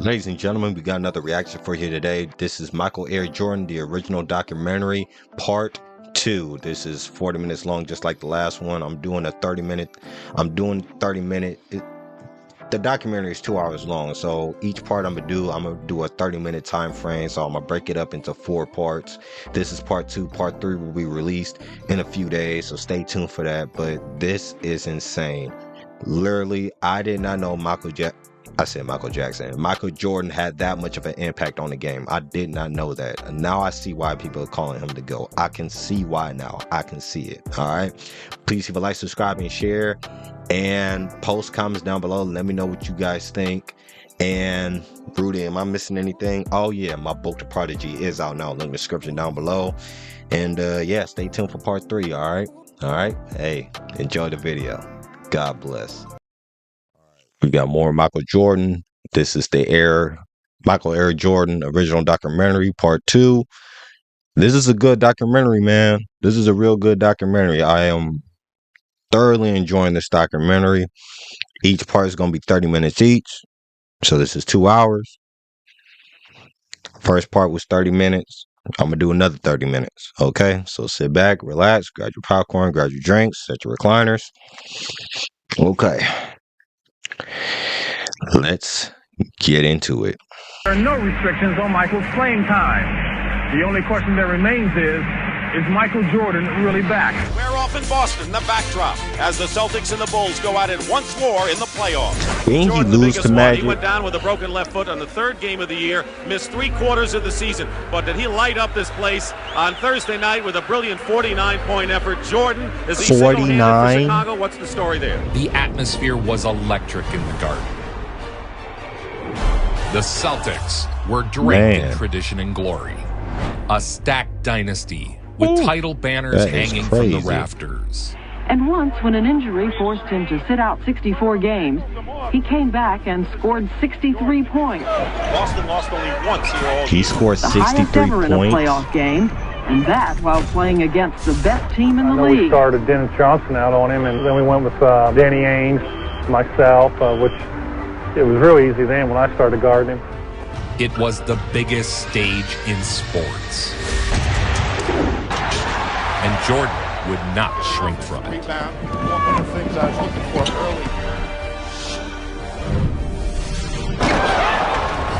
Ladies and gentlemen, we got another reaction for you today. This is Michael Air Jordan, the original documentary, part 2. This is 40 minutes long, just like the last one. I'm doing 30 minute. The documentary is 2 hours long, so each part I'm gonna do a 30-minute time frame. So I'm gonna break it up into 4 parts. This is part 2. Part 3 will be released in a few days, so stay tuned for that. But this is insane. Literally, I did not know Michael Jordan had that much of an impact on the game. I did not know that. And now I see why people are calling him the GOAT. I can see why now. I can see it. All right. Please leave a like, subscribe, and share. And post comments down below. Let me know what you guys think. And Rudy, am I missing anything? Oh yeah, my book The Prodigy is out now. Link in the description down below. And yeah, stay tuned for part 3. All right. Hey, enjoy the video. God bless. We got more Michael Jordan. This is the Michael Air Jordan original documentary, part 2. This is a good documentary, man. This is a real good documentary. I am thoroughly enjoying this documentary. Each part is going to be 30 minutes each. So this is 2 hours. First part was 30 minutes. I'm going to do another 30 minutes. Okay? So sit back, relax, grab your popcorn, grab your drinks, set your recliners. Okay. Let's get into it. There are no restrictions on Michael's playing time. The only question that remains is Michael Jordan really back? We're off in Boston, the backdrop, as the Celtics and the Bulls go at it once more in the playoffs. Didn't he lose to Magic? He went down with a broken left foot on the 3rd game of the year, missed 3/4 of the season. But did he light up this place on Thursday night with a brilliant 49-point effort? Jordan, is he 49 for Chicago? What's the story there? The atmosphere was electric in the Garden. The Celtics were draped in tradition and glory. A stacked dynasty with title banners hanging from the rafters. And once, when an injury forced him to sit out 64 games, he came back and scored 63 points. Boston lost only once here all He scored 63 points. The highest ever in a playoff game, and that while playing against the best team in the league. We started Dennis Johnson out on him, and then we went with Danny Ainge, myself, which it was really easy then when I started guarding him. It was the biggest stage in sports. And Jordan would not shrink from it. Rebound, one of the things I was looking for early.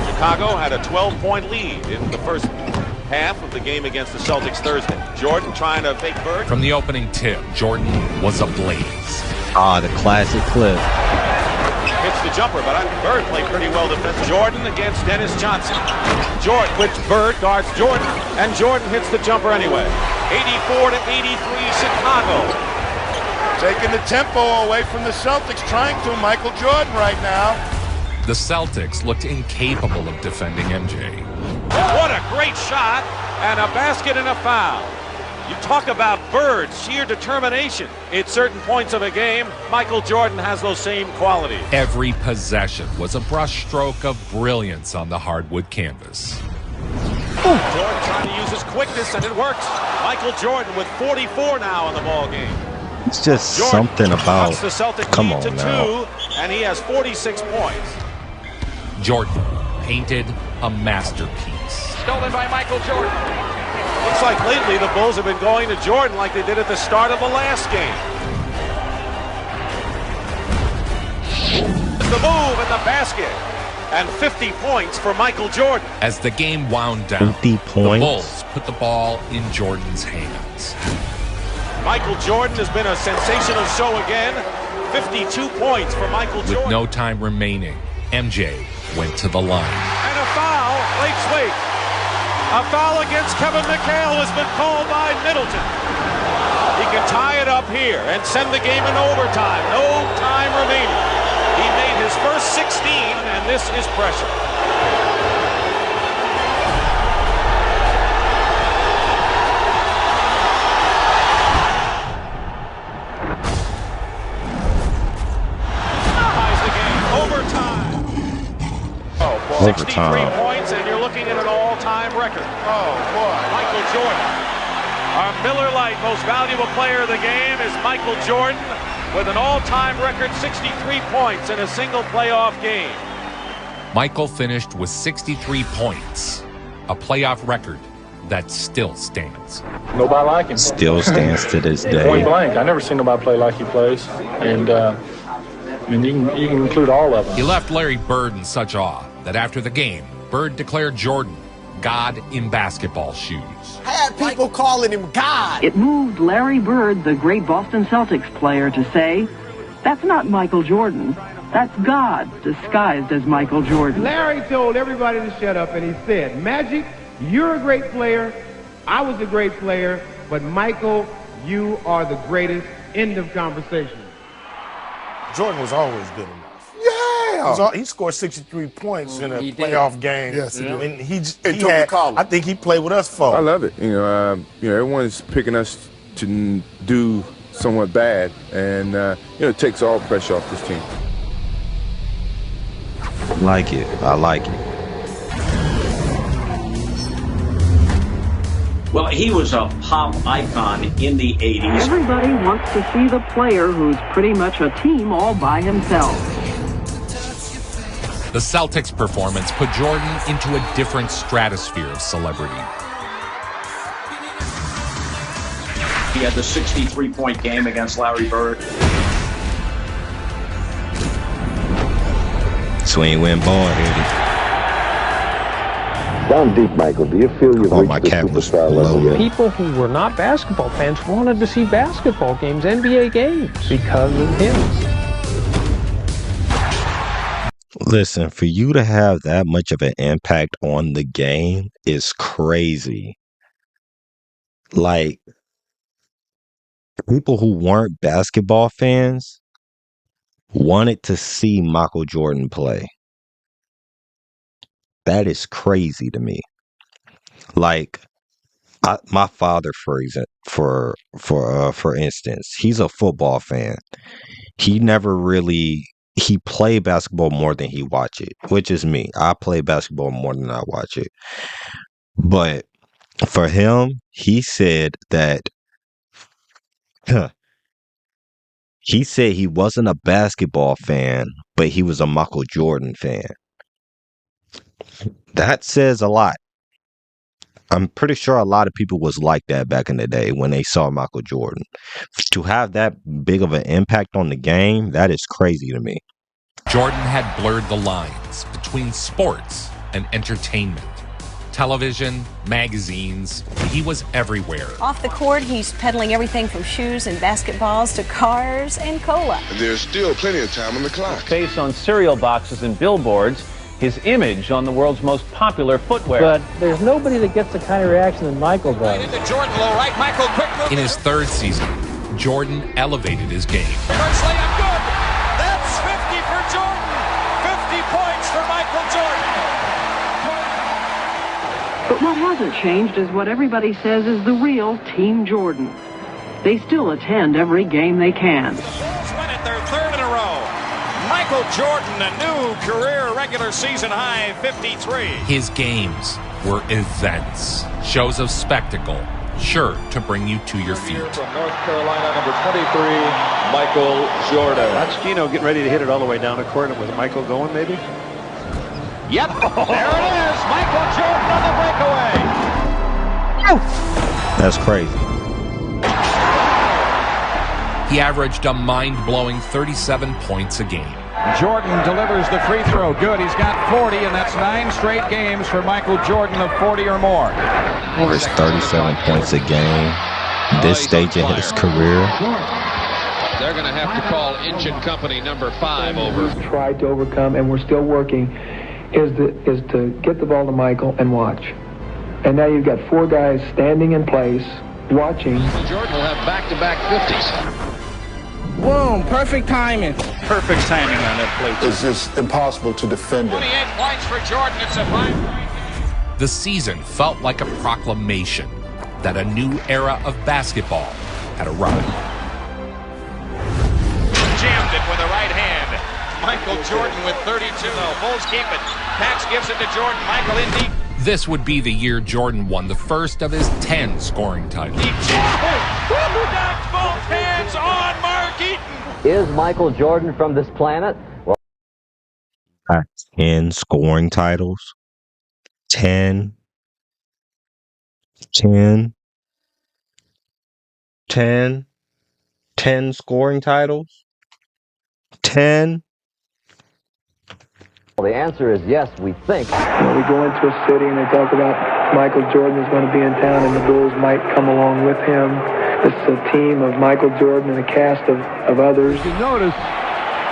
Chicago had a 12-point lead in the first half of the game against the Celtics Thursday. Jordan trying to fake Bird. From the opening tip, Jordan was ablaze. The classic clip. Hits the jumper, but Bird played pretty well defensively. Jordan against Dennis Johnson. Jordan, which Bird guards Jordan, and Jordan hits the jumper anyway. 84-83 Chicago. Taking the tempo away from the Celtics, trying to Michael Jordan right now. The Celtics looked incapable of defending MJ. What a great shot, and a basket and a foul. You talk about Bird's sheer determination. At certain points of a game, Michael Jordan has those same qualities. Every possession was a brushstroke of brilliance on the hardwood canvas. Jordan trying to use his quickness, and it works. Michael Jordan with 44 now in the ball game. It's just Jordan something about. cuts the Celtic Come lead on to now. 2, and he has 46 points. Jordan painted a masterpiece. Stolen by Michael Jordan. Looks like lately the Bulls have been going to Jordan like they did at the start of the last game. The move and the basket. And 50 points for Michael Jordan. As the game wound down, 50 the points. Bulls put the ball in Jordan's hands. Michael Jordan has been a sensational show again. 52 points for Michael Jordan. With no time remaining, MJ went to the line. And a foul, late sweep. A foul against Kevin McHale has been called by Middleton. He can tie it up here and send the game in overtime. No time remaining. He made his first 16, and this is pressure. Ties the game. Overtime. Oh, boy. 63 points, and you're looking at an all-time record. Oh, boy. Michael Jordan. Our Miller Lite most valuable player of the game is Michael Jordan with an all-time record 63 points in a single playoff game. Michael finished with 63 points, a playoff record that still stands. Nobody like him. Still stands to this day. Point blank. I never seen nobody play like he plays. And you can include all of them. He left Larry Bird in such awe that after the game, Bird declared Jordan God in basketball shoes. I had people calling him God. It moved Larry Bird, the great Boston Celtics player, to say, "That's not Michael Jordan. That's God disguised as Michael Jordan." Larry told everybody to shut up, and he said, "Magic, you're a great player. I was a great player, but Michael, you are the greatest." End of conversation. Jordan was always good enough. Yeah. He scored 63 points in a playoff game. Yes, he and I think he played with us for. I love it. Everyone's picking us to do somewhat bad, and it takes all pressure off this team. I like it. Well, he was a pop icon in the 80s. Everybody wants to see the player who's pretty much a team all by himself. The Celtics' performance put Jordan into a different stratosphere of celebrity. He had the 63-point game against Larry Bird. Swing went ball, here. Down deep, Michael, do you feel you've reached the superstar level yet? People who were not basketball fans wanted to see basketball games, NBA games, because of him. Listen, for you to have that much of an impact on the game is crazy. Like, people who weren't basketball fans wanted to see Michael Jordan play. That is crazy to me. Like, my father, for instance, he's a football fan. He played basketball more than he watched it, which is me. I play basketball more than I watch it. But for him, he said that he wasn't a basketball fan, but he was a Michael Jordan fan. That says a lot. I'm pretty sure a lot of people was like that back in the day when they saw Michael Jordan. To have that big of an impact on the game, that is crazy to me. Jordan had blurred the lines between sports and entertainment. Television, magazines, he was everywhere. Off the court, he's peddling everything from shoes and basketballs to cars and cola. There's still plenty of time on the clock. His face on cereal boxes and billboards, his image on the world's most popular footwear. But there's nobody that gets the kind of reaction that Michael does. Into Jordan, low right, Michael, quick move. In his third season, Jordan elevated his game. First layup, good. That's 50 for Jordan. 50 points for Michael Jordan. But what hasn't changed is what everybody says is the real Team Jordan. They still attend every game they can. The Bulls win it their third in a row. Michael Jordan, a new career regular season high, 53. His games were events, shows of spectacle, sure to bring you to your feet. From North Carolina, number 23, Michael Jordan. That's Gino getting ready to hit it all the way down the court with Michael going, maybe? Yep, there it is. Michael Jordan on the breakaway. That's crazy. He averaged a mind-blowing 37 points a game. Jordan delivers the free throw. Good. He's got 40, and that's 9 straight games for Michael Jordan of 40 or more. Averaged 37 points a game. This stage in his career. They're going to have to call engine company number 5 over. We've tried to overcome, and we're still working, is to get the ball to Michael and watch. And now you've got 4 guys standing in place, watching. Jordan will have back-to-back 50s. Boom, perfect timing. Perfect timing on that play. It's just impossible to defend it. 28 points for Jordan. It's a 5. The season felt like a proclamation that a new era of basketball had arrived. Jammed it with the right hand. Michael Jordan with 32. No, Bulls keep it. Pax gives it to Jordan. Michael in deep. This would be the year Jordan won the first of his 10 scoring titles. Knocked both hands on Mark Eaton. Is Michael Jordan from this planet? Well, 10 scoring titles. 10 scoring titles. 10. Well, the answer is yes, we think. We go into a city and they talk about Michael Jordan is going to be in town and the Bulls might come along with him. This is a team of Michael Jordan and a cast of others. You notice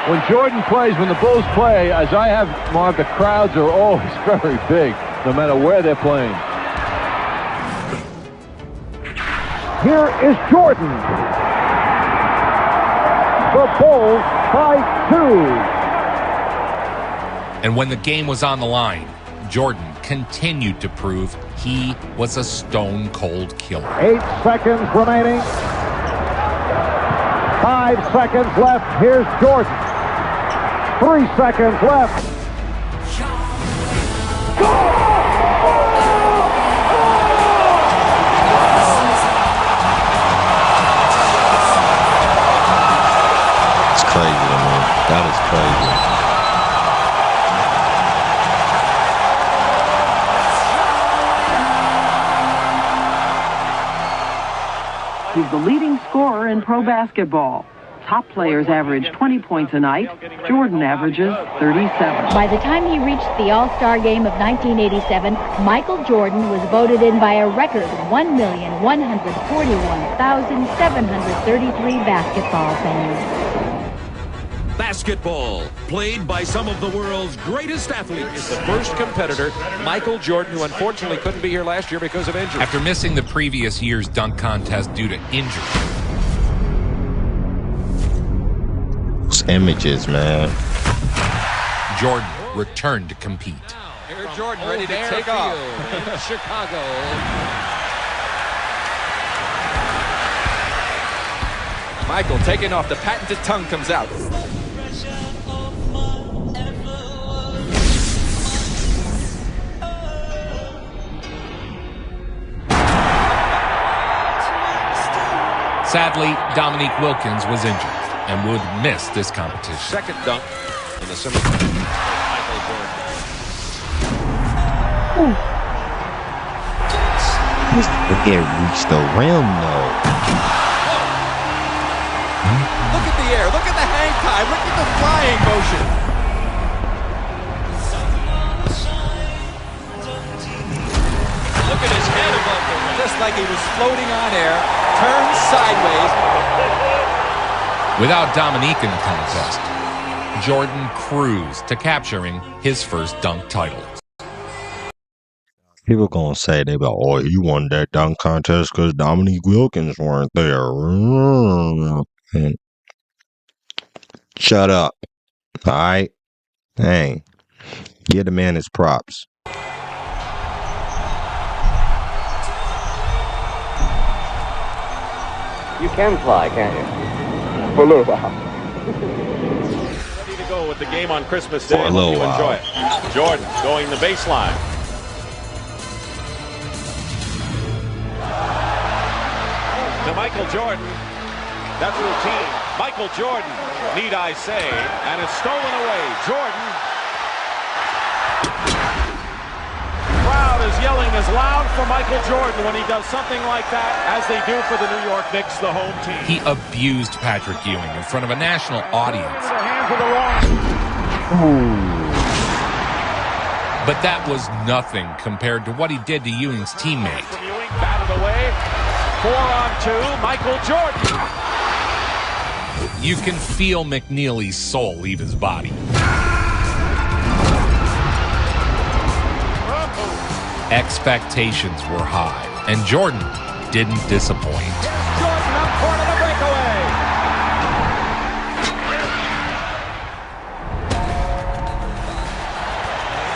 when Jordan plays, when the Bulls play, as I have marked, the crowds are always very big, no matter where they're playing. Here is Jordan. The Bulls by 2. And when the game was on the line, Jordan continued to prove he was a stone-cold killer. 8 seconds remaining. 5 seconds left. Here's Jordan. 3 seconds left. It's crazy, man. That is crazy. He's the leading scorer in pro basketball. Top players average 20 points a night. Jordan averages 37. By the time he reached the All-Star Game of 1987, Michael Jordan was voted in by a record 1,141,733 basketball fans. Basketball, played by some of the world's greatest athletes. The first competitor, Michael Jordan, who unfortunately couldn't be here last year because of injury. After missing the previous year's dunk contest due to injury. Those images, man. Jordan returned to compete. Here's Jordan ready to take off in Chicago. Michael taking off. The patented tongue comes out. Sadly, Dominique Wilkins was injured and would miss this competition. Second dunk in the semifinal. Michael Jordan. It reached the rim, though. Look at the air. Look at the hang time. Look at the flying motion. Look at his head above him, just like he was floating on air. Turned sideways. Without Dominique in the contest, Jordan cruised to capturing his first dunk title. People gonna say they be like, oh, he won that dunk contest because Dominique Wilkins weren't there. And shut up. All right? Dang. Give the man his props. You can fly, can't you? For a little while. Ready to go with the game on Christmas Day. For a little while. Enjoy it. Jordan going the baseline. To Michael Jordan. That routine. Michael Jordan, need I say, and it's stolen away. Jordan. Crowd is yelling as loud for Michael Jordan when he does something like that as they do for the New York Knicks, the home team. He abused Patrick Ewing in front of a national audience. But that was nothing compared to what he did to Ewing's teammate. From Ewing, batted away. 4-on-2, Michael Jordan. You can feel McNeely's soul leave his body. Expectations were high, and Jordan didn't disappoint. Jordan up court on a breakaway.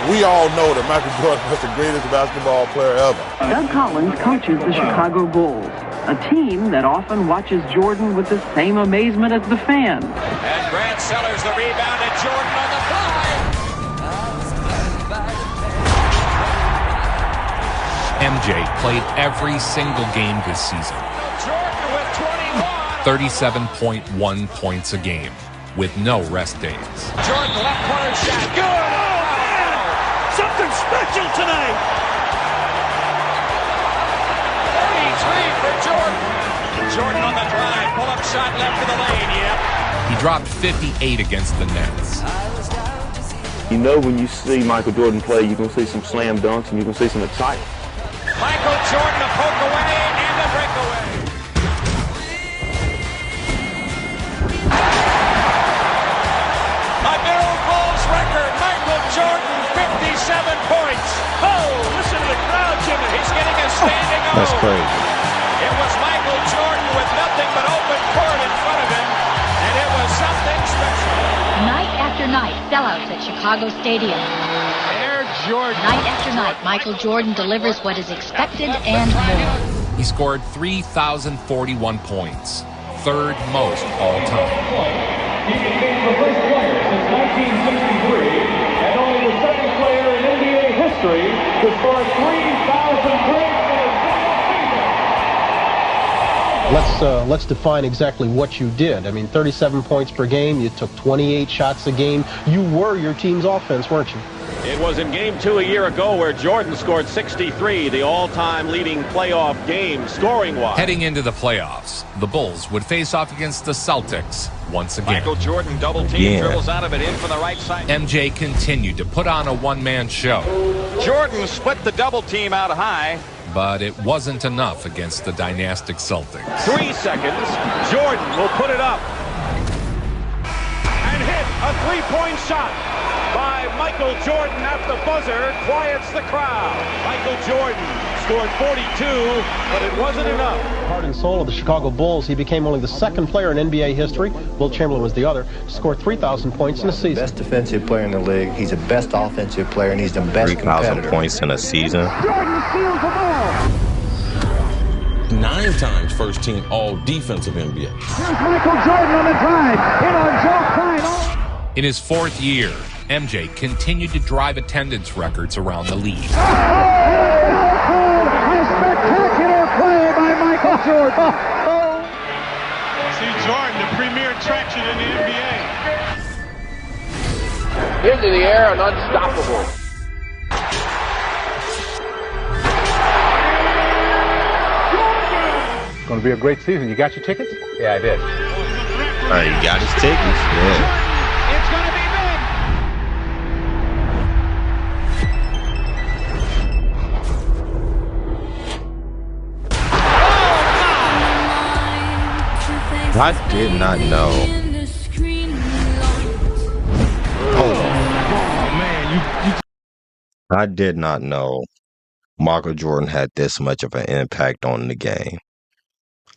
We all know that Michael Jordan was the greatest basketball player ever. Doug Collins coaches the Chicago Bulls, a team that often watches Jordan with the same amazement as the fans. And Brad Sellers the rebound, and Jordan on the fly. MJ played every single game this season. Jordan with 21. 37.1 points a game. with no rest days. Jordan, left corner shot. Good. Oh, man. Something special tonight. 43 for Jordan. Jordan on the drive. Pull-up shot left to the lane. Yep. He dropped 58 against the Nets. You know, when you see Michael Jordan play, you're going to see some slam dunks and you're going to see some excitement. Michael Jordan, a poke away and a breakaway. A new Bulls record. Michael Jordan, 57 points. Oh, listen to the crowd, Jimmy. He's getting a standing O. That's crazy. It was Michael Jordan with nothing but open court in front of him, and it was something special. Night after night, sellouts at Chicago Stadium. Air Jordan. Night after night, Michael Jordan delivers what is expected and more. He scored 3,041 points, third most all time. He became the first player since 1963 and only the second player in NBA history to score 3,000 points. Let's define exactly what you did. I mean, 37 points per game. You took 28 shots a game. You were your team's offense, weren't you? It was in Game 2 a year ago where Jordan scored 63, the all-time leading playoff game scoring-wise. Heading into the playoffs, the Bulls would face off against the Celtics once again. Michael Jordan double team, dribbles out of it, in for the right side. MJ continued to put on a one-man show. Jordan split the double team out high. But it wasn't enough against the dynastic Celtics. 3 seconds. Jordan will put it up. And hit a three-point shot by Michael Jordan at the buzzer. Quiets the crowd. Michael Jordan scored 42, but it wasn't enough. Heart and soul of the Chicago Bulls, he became only the second player in NBA history, Wilt Chamberlain was the other, to score 3,000 points in a season. Best defensive player in the league. He's the best offensive player, and he's the best 3,000 points in a season. Jordan steals the ball. 9 times first team all defensive NBA. Here's Michael Jordan on the drive. In on Joe Klein. In his 4th year, MJ continued to drive attendance records around the league. A spectacular play by Michael Jordan. See Jordan, the premier attraction in the NBA. Into the air and unstoppable. Going to be a great season. You got your tickets? Yeah, I did. You got his tickets. Yeah. It's going to be I did not know. I did not know Michael Jordan had this much of an impact on the game.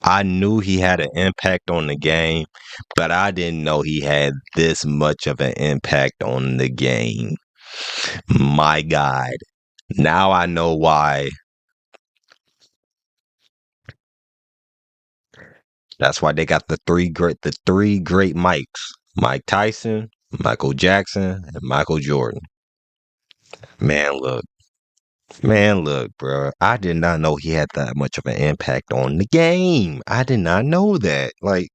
I knew he had an impact on the game, but I didn't know he had this much of an impact on the game. My God. Now I know why. That's why they got the three great Mikes. Mike Tyson, Michael Jackson, and Michael Jordan. Man, look, bro. I did not know he had that much of an impact on the game. I did not know that. Like,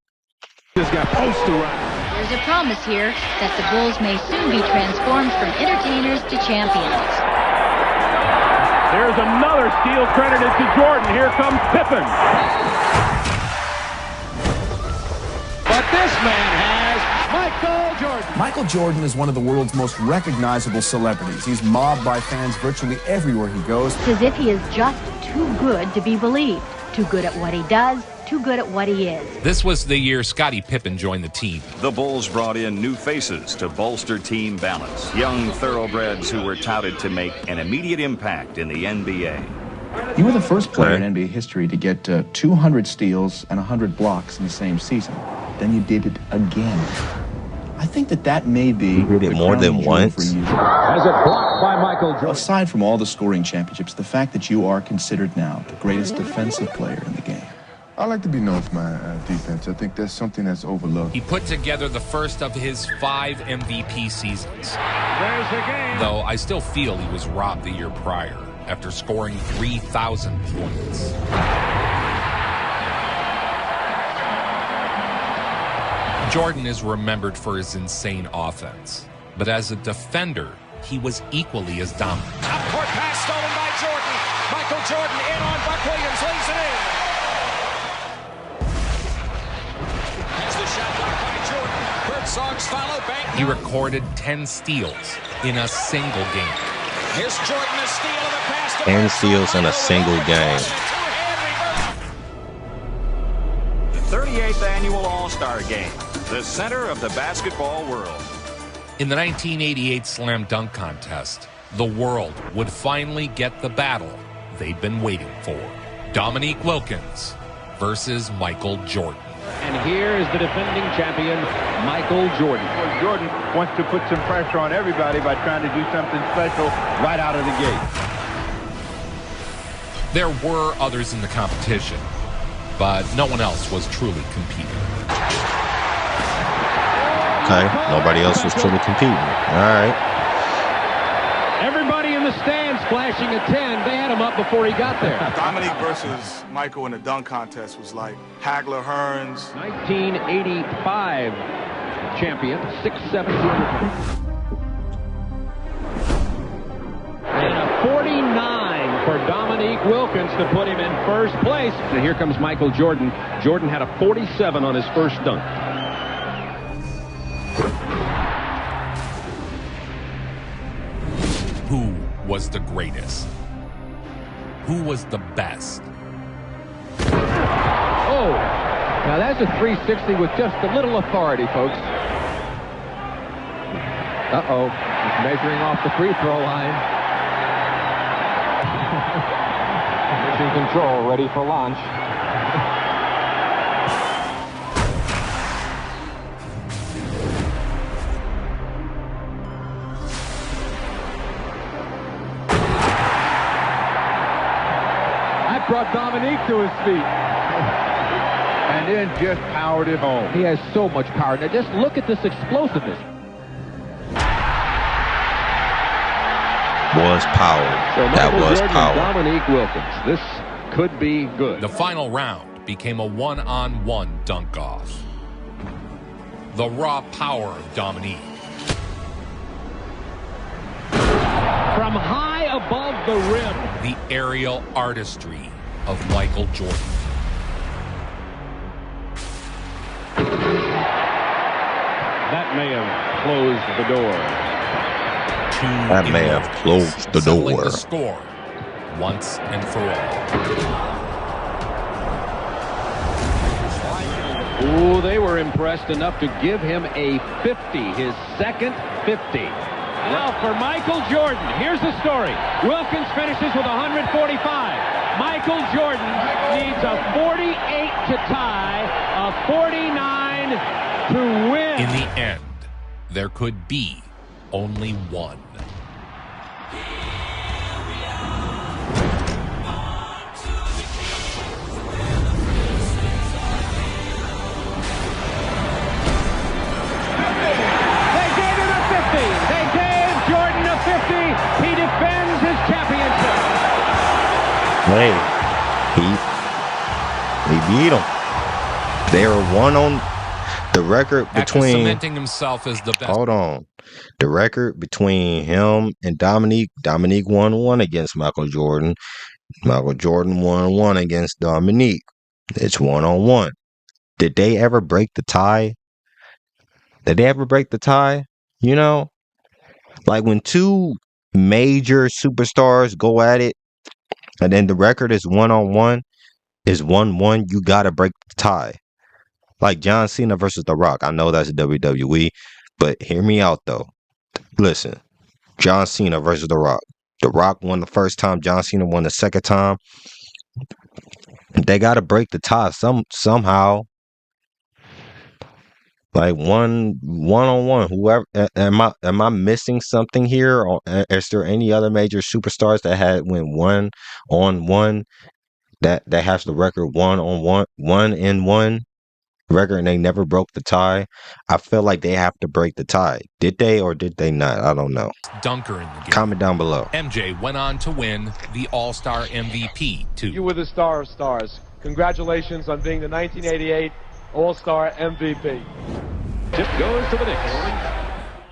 just got posterized. There's a promise here that the Bulls may soon be transformed from entertainers to champions. There's another steal credited to Jordan. Here comes Pippen. But this man has Michael Jordan. Michael Jordan is one of the world's most recognizable celebrities. He's mobbed by fans virtually everywhere he goes. It's as if he is just too good to be believed. Too good at what he does, too good at what he is. This was the year Scottie Pippen joined the team. The Bulls brought in new faces to bolster team balance. Young thoroughbreds who were touted to make an immediate impact in the NBA. You were the first player in NBA history to get 200 steals and 100 blocks in the same season. Then you did it again. I think that may be you did it more than once. For you. As it blocked by Michael Jordan. Aside from all the scoring championships, the fact that you are considered now the greatest defensive player in the game. I like to be known for my defense. I think that's something that's overlooked. He put together the first of his 5 MVP seasons. There's the game. Though I still feel he was robbed the year prior after scoring 3,000 points. Jordan is remembered for his insane offense, but as a defender, he was equally as dominant. Up-court pass stolen by Jordan. Michael Jordan in on Buck Williams, lays it in. Here's the shot blocked by Jordan. Birdsong's follow, bank. He recorded 10 steals in a single game. Here's Jordan, a steal of the pass to 10 steals in a single game. The 38th annual All-Star Game, the center of the basketball world. In the 1988 Slam Dunk Contest, the world would finally get the battle they'd been waiting for. Dominique Wilkins versus Michael Jordan. And here is the defending champion, Michael Jordan. Jordan wants to put some pressure on everybody by trying to do something special right out of the gate. There were others in the competition, but no one else was truly competing. Okay, nobody else was truly competing. All right. Everybody in the stands flashing a 10. They had him up before he got there. Dominique versus Michael in the dunk contest was like Hagler, Hearns. 1985 champion, 6'7", 200. And a 49 for Dominique Wilkins to put him in first place. And here comes Michael Jordan. Jordan had a 47 on his first dunk. Who was the greatest? Who was the best? Oh, now that's a 360 with just a little authority, folks. Uh-oh, he's measuring off the free throw line. Mission control, ready for launch. Brought Dominique to his feet. And then just powered it home. He has so much power. Now just look at this explosiveness. Was power. So that was Jordan power. Dominique Wilkins. This could be good. The final round became a one-on-one dunk-off. The raw power of Dominique. From high above the rim. The aerial artistry of Michael Jordan. That may have closed the door. That may have closed the door. The score once and for all. Ooh, they were impressed enough to give him a 50, his second 50. Now for Michael Jordan, here's the story. Wilkins finishes with 145. Michael Jordan needs a 48 to tie, a 49 to win. In the end, there could be only one. They gave him a 50. They gave Jordan a 50. He defends his championship. Hey, he beat him. They were one on the record between. Cementing himself as the best. Hold on, the record between him and Dominique. Dominique won one against Michael Jordan. Michael Jordan won one against Dominique. It's 1-on-1. Did they ever break the tie? Did they ever break the tie? You know, like when two major superstars go at it. And then the record is 1-on-1, is 1-1. You gotta break the tie, like John Cena versus The Rock. I know that's WWE, but hear me out though. Listen, John Cena versus The Rock. The Rock won the first time. John Cena won the second time. They gotta break the tie somehow. Like one-on-one. Whoever am I missing something here? Or is there any other major superstars that had went 1-on-1 that has the record 1-on-1, 1-in-1 record, and they never broke the tie? I feel like they have to break the tie. Did they or did they not? I don't know. Dunker in the game. Comment down below. MJ went on to win the All-Star MVP too. You were the star of stars. Congratulations on being the 1988 All-Star MVP. Tip goes to the Knicks.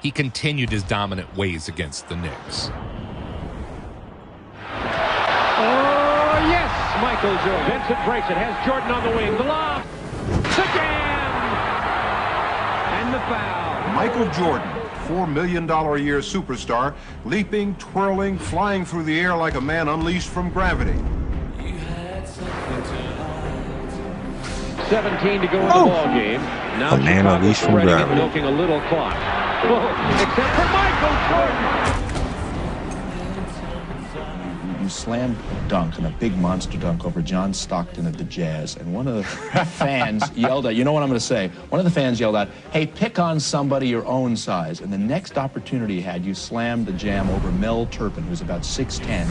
He continued his dominant ways against the Knicks. Oh, yes, Michael Jordan. Vincent breaks it, has Jordan on the wing. The lob. The jam. And the foul. Michael Jordan, $4 million a year superstar, leaping, twirling, flying through the air like a man unleashed from gravity. 17 to go in the ball game. Now a man unleashed from gravity. Milking a little clock. Except for Michael Jordan. You slammed a dunk and a big monster dunk over John Stockton at the Jazz, and one of the fans yelled out, you know what I'm going to say? One of the fans yelled out, hey, pick on somebody your own size. And the next opportunity you had, you slammed the jam over Mel Turpin, who's about 6'10".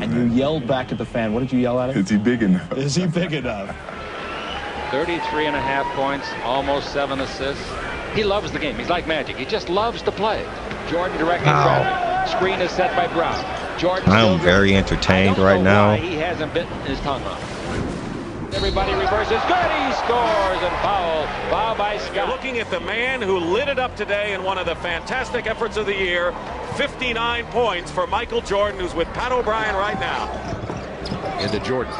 And you yelled back at the fan. What did you yell at him? Is he big enough? Is he big enough? 33.5 points, almost 7 assists. He loves the game. He's like magic. He just loves to play. Jordan directing traffic. Screen is set by Brown. Jordan. I am very entertained right now. He hasn't bitten his tongue off. Everybody reverses. Good. He scores and foul. Foul by Scott. You're looking at the man who lit it up today in one of the fantastic efforts of the year. 59 points for Michael Jordan, who's with Pat O'Brien right now. Into Jordan.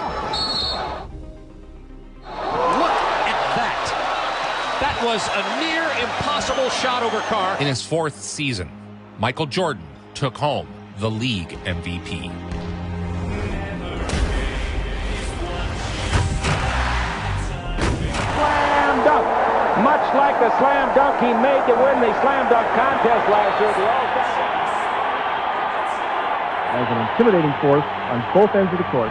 That was a near impossible shot over Carr. In his 4th season, Michael Jordan took home the league MVP. Slam dunk. Much like the slam dunk he made to win the slam dunk contest last year. The All-Star. As an intimidating force on both ends of the court,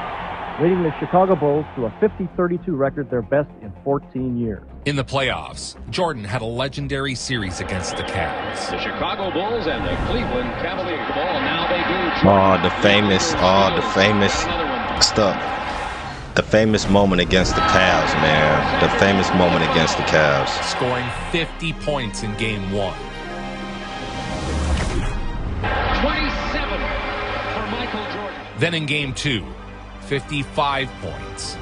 leading the Chicago Bulls to a 50-32 record, their best in 14 years. In the playoffs, Jordan had a legendary series against the Cavs. The Chicago Bulls and the Cleveland Cavaliers. The ball now they do. The famous stuff. The famous moment against the Cavs, man. The famous moment against the Cavs. Scoring 50 points in game 1. 27 for Michael Jordan. Then in game 2, 55 points.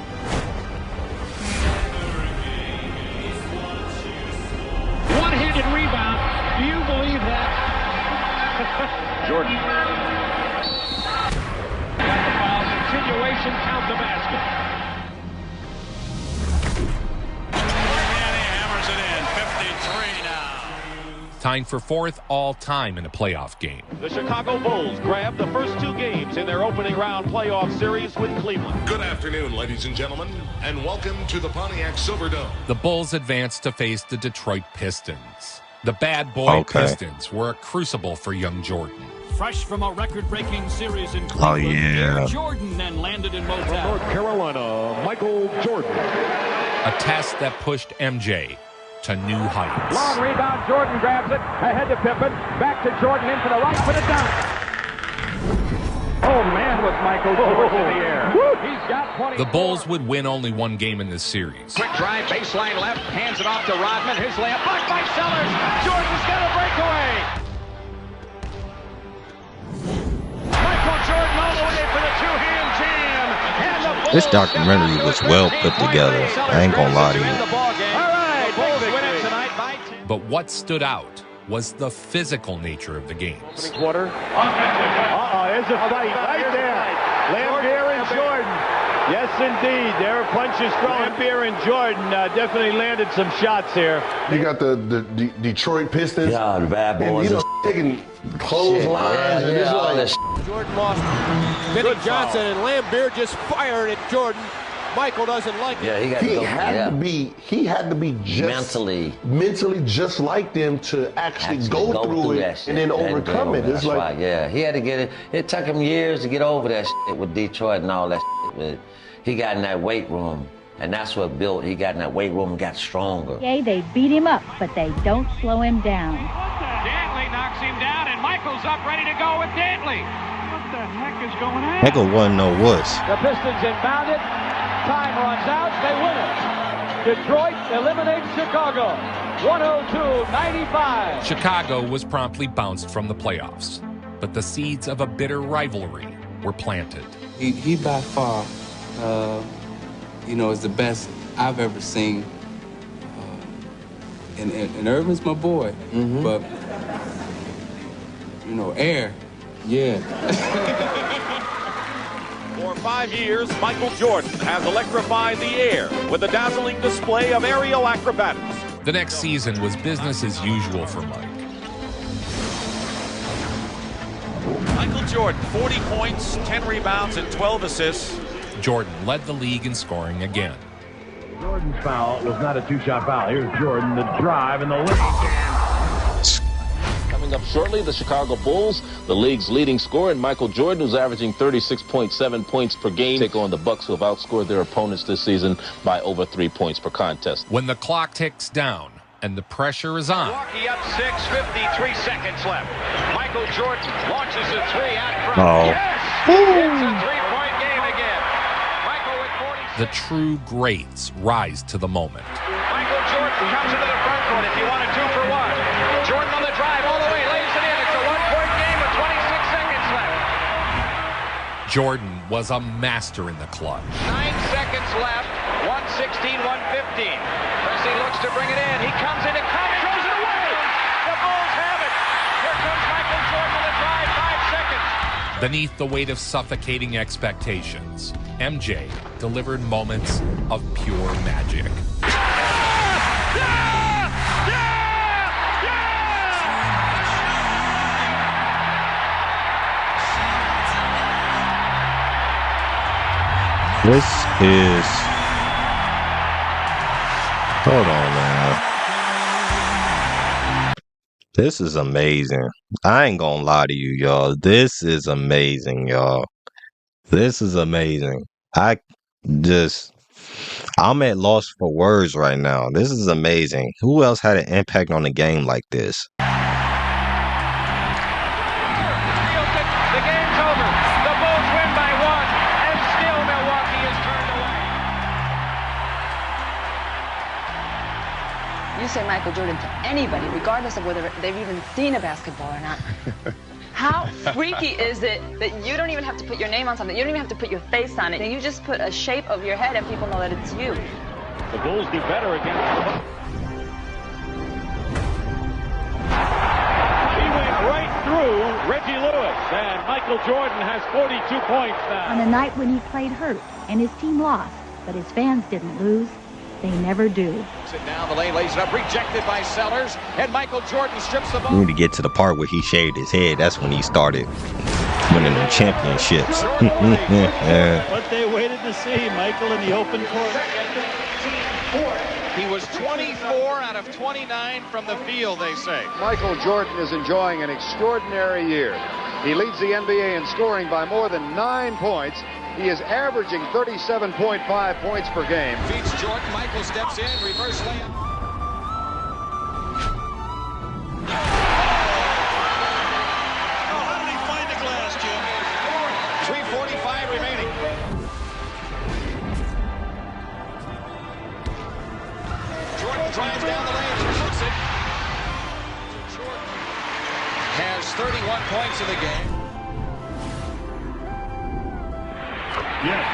One-handed rebound. Do you believe that? Jordan. Got the foul. Continuation. Count the basket. And he hammers it in. 53 now. Tying for 4th all-time in a playoff game. The Chicago Bulls grab the first 2 games in their opening round playoff series with Cleveland. Good afternoon, ladies and gentlemen, and welcome to the Pontiac Silverdome. The Bulls advanced to face the Detroit Pistons. The bad boy Pistons were a crucible for young Jordan. Fresh from a record-breaking series in Cleveland, Jordan then landed in Motown. From North Carolina, Michael Jordan. A test that pushed MJ to new heights. Long rebound, Jordan grabs it, ahead to Pippen, back to Jordan, into the right for the dunk. Oh, man, was Michael Jordan in the air. He's got 20. The Bulls would win only 1 game in this series. Quick drive, baseline left, hands it off to Rodman. His layup blocked by Sellers. Jordan's got a breakaway. Michael Jordan all the way for the two-hand jam. And the Bulls. This documentary was well put together. I ain't gonna lie to you. But what stood out was the physical nature of the games. Quarter. There's a fight right there. Lambeer and Jordan. Yes, indeed. There are punches thrown. Lambeer and Jordan definitely landed some shots here. You got the Detroit Pistons. Yeah, the bad boys. And, taking clotheslines. And it's like... Jordan lost. Benny Johnson and Lambeer just fired at Jordan. Michael doesn't like it. Yeah, he had to be just mentally just like them to actually go through it and then overcome it. It's like, right. Yeah, he had to get it. It took him years to get over that shit with Detroit and all that shit. He got in that weight room, and that's what built. He got in that weight room and got stronger. Okay, they beat him up, but they don't slow him down. Dantley knocks him down, and Michael's up ready to go with Dantley. What the heck is going on? Nigga wasn't no wuss. The Pistons inbound it. Time runs out. They win it. Detroit eliminates Chicago. 102-95. Chicago was promptly bounced from the playoffs, but the seeds of a bitter rivalry were planted. He by far you know, is the best I've ever seen. And Irvin's my boy, but, you know, Air, yeah. For 5 years, Michael Jordan has electrified the air with a dazzling display of aerial acrobatics. The next season was business as usual for Mike. Michael Jordan, 40 points, 10 rebounds, and 12 assists. Jordan led the league in scoring again. Jordan's foul was not a two-shot foul. Here's Jordan, the drive, and the lead. Coming up shortly, the Chicago Bulls, the league's leading scorer, and Michael Jordan, who's averaging 36.7 points per game, take on the Bucks, who have outscored their opponents this season by over 3 points per contest. When the clock ticks down and the pressure is on. Milwaukee up 6, 53 seconds left. Michael Jordan launches a three out front. Oh. Yes! It's a three-point game again. Michael with 46. The true greats rise to the moment. Michael Jordan comes into the front court if you want a 2 for 1. Jordan on the drive all the way, lays it in. It's a one-point game with 26 seconds left. Jordan was a master in the clutch. 9 seconds left. 116, 115. Presley looks to bring it in. He comes in and throws it away. The Bulls have it. Here comes Michael Jordan on the drive. 5 seconds. Beneath the weight of suffocating expectations, MJ delivered moments of pure magic. This is... Hold on now. This is amazing. I ain't gonna lie to you, y'all. This is amazing, y'all. This is amazing. I'm at loss for words right now. This is amazing. Who else had an impact on the game like this? The game's over. The Bulls win by 1, and still Milwaukee is turned away. You say Michael Jordan to anybody, regardless of whether they've even seen a basketball or not. How freaky is it that you don't even have to put your name on something? You don't even have to put your face on it. You just put a shape of your head and people know that it's you. The Bulls do better against the Bucks. He went right through Reggie Lewis, and Michael Jordan has 42 points now. On a night when he played hurt and his team lost, but his fans didn't lose, they never do. Sit down the lane, lays it up, rejected by Sellers, and Michael Jordan strips the ball. We need to get to the part where he shaved his head. That's when he started winning the championships. What they waited to see, Michael in the open court. He was 24 out of 29 from the field, they say. Michael Jordan is enjoying an extraordinary year. He leads the NBA in scoring by more than 9 points. He is averaging 37.5 points per game. Feeds Jordan. Michael steps in. Reverse layup. Oh, how did he find the glass, Jim? 3:45 remaining. Jordan drives down the lane and hooks it. Jordan has 31 points in the game. Yes.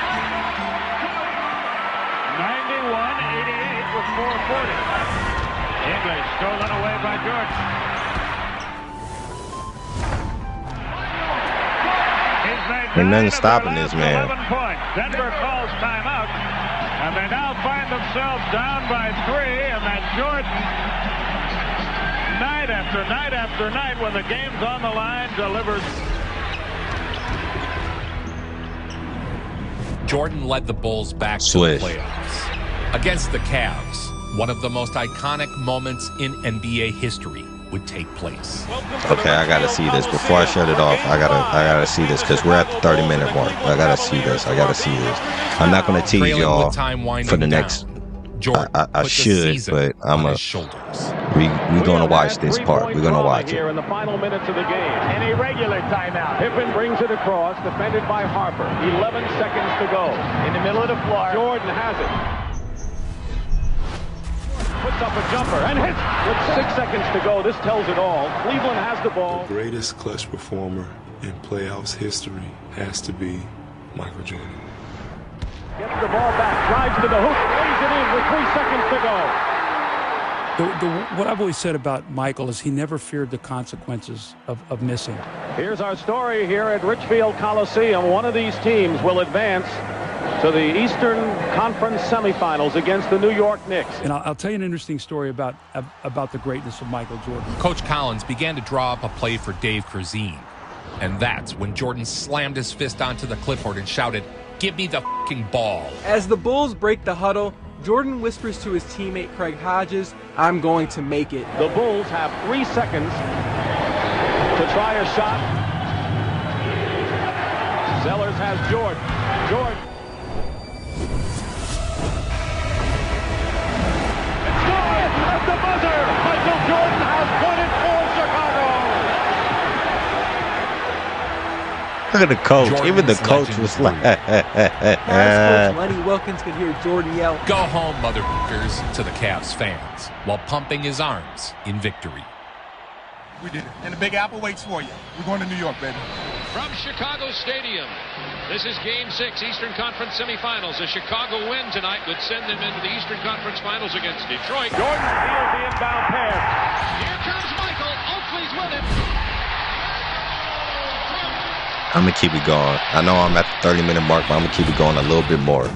91-88 with 4:40. English stolen away by Jordan. Ain't nothing stopping this man. 11 points. Denver calls timeout, and they now find themselves down by 3, and that Jordan, night after night after night, when the game's on the line, delivers. Jordan led the Bulls back to the playoffs. Against the Cavs, one of the most iconic moments in NBA history would take place. Okay, I gotta see this before I shut it off. I gotta see this because we're at the 30-minute mark. I gotta see this. I gotta see this. I'm not gonna tease y'all for the next. I should, but I'm a. We're gonna watch this part. We're gonna watch it. Here in the final minutes of the game, and a regular timeout. Pippen brings it across, defended by Harper. 11 seconds to go. In the middle of the floor, Jordan has it. Puts up a jumper and hits with 6 seconds to go. This tells it all. Cleveland has the ball. The greatest clutch performer in playoffs history has to be Michael Jordan. Gets the ball back, drives to the hoop, lays it in with 3 seconds to go. What I've always said about Michael is he never feared the consequences of missing. Here's our story here at Richfield Coliseum. One of these teams will advance to the Eastern Conference semifinals against the New York Knicks. And I'll tell you an interesting story about the greatness of Michael Jordan. Coach Collins began to draw up a play for Dave Curzine. And that's when Jordan slammed his fist onto the clipboard and shouted, "Give me the fucking ball." As the Bulls break the huddle, Jordan whispers to his teammate Craig Hodges, "I'm going to make it." The Bulls have 3 seconds to try a shot. Zellers has Jordan. Jordan. It's good at the buzzer. Michael Jordan has won it for Chicago. Look at the coach. Jordan's even the coach was like, As Coach Lenny Wilkins could hear Jordan yell, "Go home, motherfuckers," to the Cavs fans, while pumping his arms in victory. We did it. And the Big Apple waits for you. We're going to New York, baby. From Chicago Stadium, this is Game 6, Eastern Conference semifinals. A Chicago win tonight would send them into the Eastern Conference Finals against Detroit. Jordan steals the inbound pass. Here comes Michael. Oakley's with him. I'm going to keep it going. I know I'm at the 30-minute mark, but I'm going to keep it going a little bit more.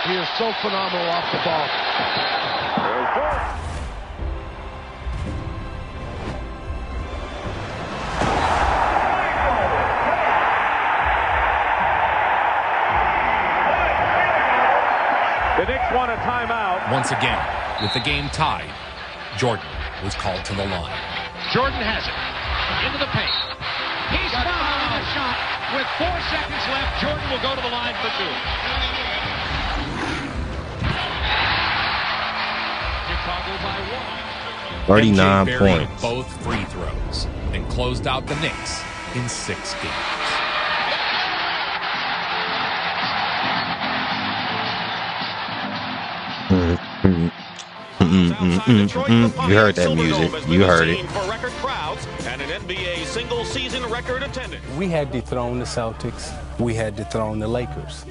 He is so phenomenal off the ball. The Knicks want a timeout. Once again, with the game tied, Jordan was called to the line. Jordan has it. Into the paint. He's fouled on the shot. With 4 seconds left, Jordan will go to the line for 2. Chicago by 1. 39 MJ buried points. both free throws and closed out the Knicks in 6 games. You heard that music. You heard it. For record crowds and an NBA single season record attendance. We had dethroned the Celtics. We had dethroned the Lakers.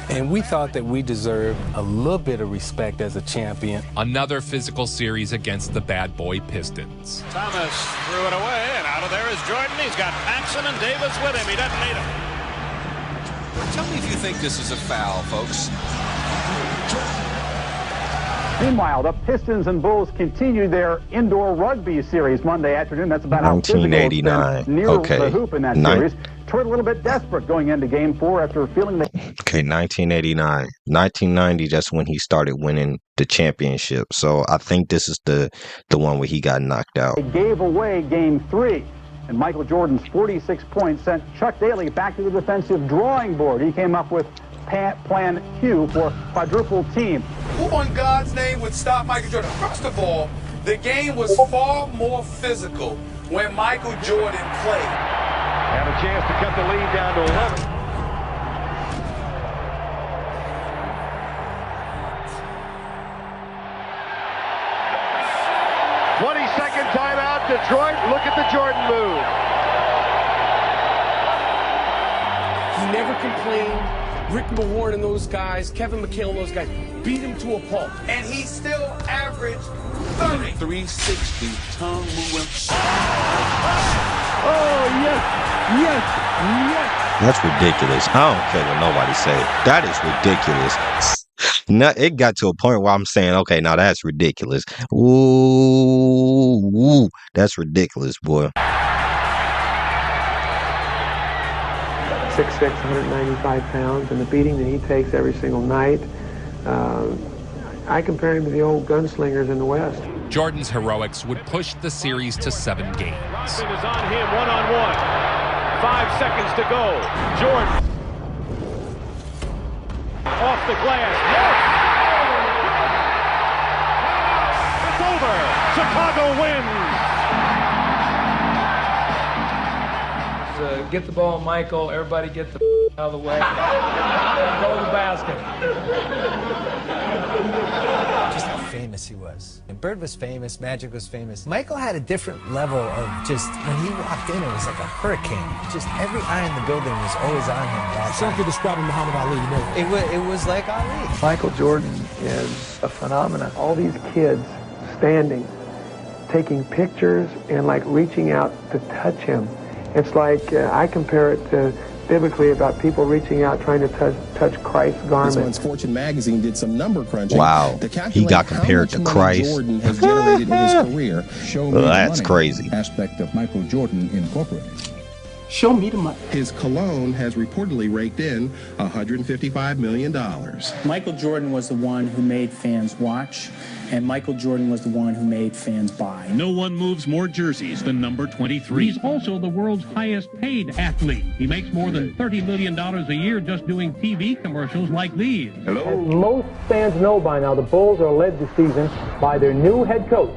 And we thought that we deserved a little bit of respect as a champion. Another physical series against the bad boy Pistons. Thomas threw it away, and out of there is Jordan. He's got Paxson and Davis with him. He doesn't need him. Tell me if you think this is a foul, folks. Meanwhile, the Pistons and Bulls continue their indoor rugby series Monday afternoon. That's about how physical it's been near the hoop in that series. Detroit a little bit desperate going into Game 4 after feeling the... Okay, 1989. 1990, that's when he started winning the championship. So I think this is the one where he got knocked out. They gave away Game 3. And Michael Jordan's 46 points sent Chuck Daly back to the defensive drawing board. He came up with Plan Q for quadruple team. Who on God's name would stop Michael Jordan? First of all, the game was far more physical when Michael Jordan played. Have a chance to cut the lead down to 11. "20-second timeout, Detroit. Look at the Jordan move." He never complained. Rick Mahorn and those guys, Kevin McHale and those guys, beat him to a pulp. And he still averaged 30. 360 tongue moving. Oh, yes, yes, yes. That's ridiculous. I don't care what nobody say. That is ridiculous. No, it got to a point where I'm saying, okay, now that's ridiculous. Ooh, that's ridiculous, boy. 6'6", 195 pounds, and the beating that he takes every single night, I compare him to the old gunslingers in the West. Jordan's heroics would push the series to 7 games. Robinson is on him one-on-one. 5 seconds to go. Jordan. Off the glass. Yes! It's over. Chicago wins. Get the ball, Michael. Everybody get the out of the way. Go to the basket. Just how fantastic famous he was. And Bird was famous, Magic was famous. Michael had a different level of just, when he walked in, it was like a hurricane. Just every eye in the building was always on him. Some could describe him Muhammad Ali, you know. It was like Ali. Michael Jordan is a phenomenon. All these kids standing, taking pictures and like reaching out to touch him. It's like, I compare it to biblically about people reaching out trying to touch Christ's garment. This one's Fortune magazine did some number crunching. Wow, he got compared to Christ. Jordan has generated in his career. Show me that's crazy. Aspect of Michael Jordan Incorporated. Show me the money. His cologne has reportedly raked in $155 million. Michael Jordan was the one who made fans watch, and Michael Jordan was the one who made fans buy. No one moves more jerseys than number 23. He's also the world's highest paid athlete. He makes more than $30 million a year just doing TV commercials like these. Hello. As most fans know by now, the Bulls are led this season by their new head coach,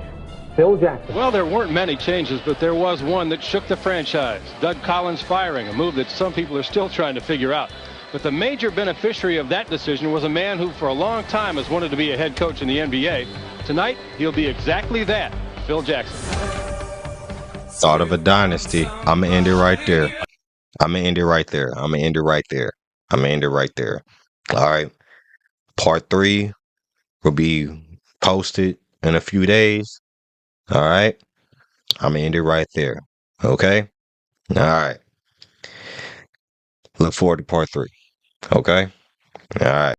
Phil Jackson. Well, there weren't many changes, but there was one that shook the franchise. Doug Collins firing, a move that some people are still trying to figure out. But the major beneficiary of that decision was a man who for a long time has wanted to be a head coach in the NBA. Tonight, he'll be exactly that, Phil Jackson. Thought of a dynasty. I'm going to end it right there. I'm going to end it right there. I'm going to end it right there. I'm going to end it right there. All right. Part 3 will be posted in a few days. All right. I'm going to end it right there. Okay. All right. Look forward to part 3. Okay. All right.